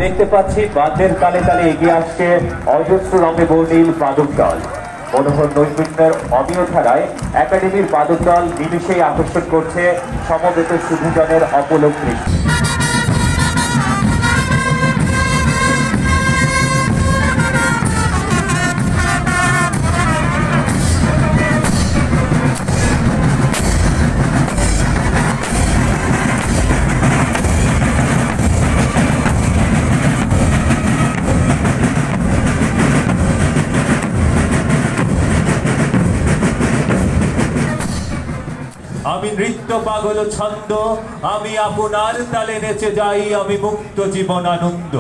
দেখতে পাচ্ছি বাদ্যের তালে তালে এগিয়ে আসছে অজস্র রঙে বর্ণিল বাদক দল। মনোহর নৈপুণ্যের অমীয় ধারায় একাডেমির বাদক দল নিমিষেই আকর্ষণ করছে সমবেত সুধীজনের অপলক দৃষ্টি। আমি নৃত্য পাগল ছন্দ, আমি আপনার তালে নেচে যাই, আমি মুক্ত জীবন আনন্দ।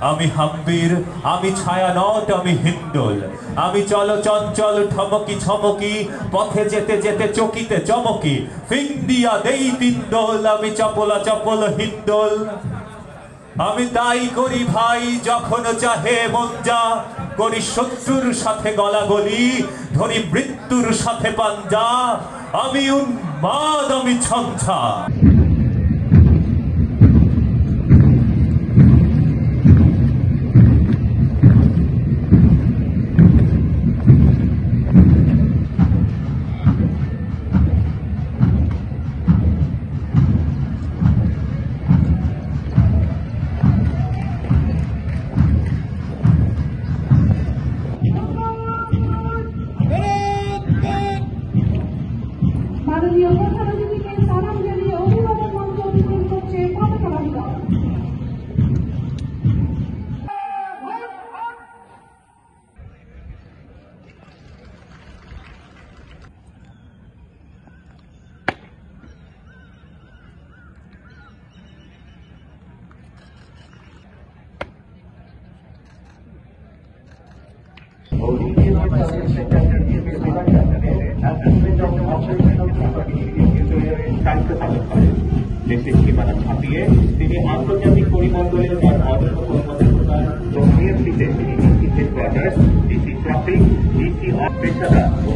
আমি হাম্বির, আমি ছায়ানট, আমি হিন্দোল, আমি চল চঞ্চল ঠমকি ছমকি, পথে যেতে যেতে চকিতে চমকি, ফিং দিয়া দেই তিন্দোল, আমি চপলা চপল হিন্দোল। আমি তাই করি ভাই যখন চাহে মন যা, করি শত্রুর সাথে গলাগলি, ধরি মৃত্যুর সাথে পাঞ্জা, আমি উন্মাদ, আমি ছঞ্ছা। মাননীয় প্রধানমন্ত্রীকে সালাম জানিয়ে অভিবাদন মঞ্চ অধিগ্রহণ করছে পতাকাবাহী দল। দেশের সীমানা ছাপিয়ে তিনি আন্তর্জাতিক পরিমণ্ডলের তার অদম্য কর্মদক্ষতার প্রক্রিয়াটিতে তিনি DC headquarter, DC traffic, DC পেশাদার ও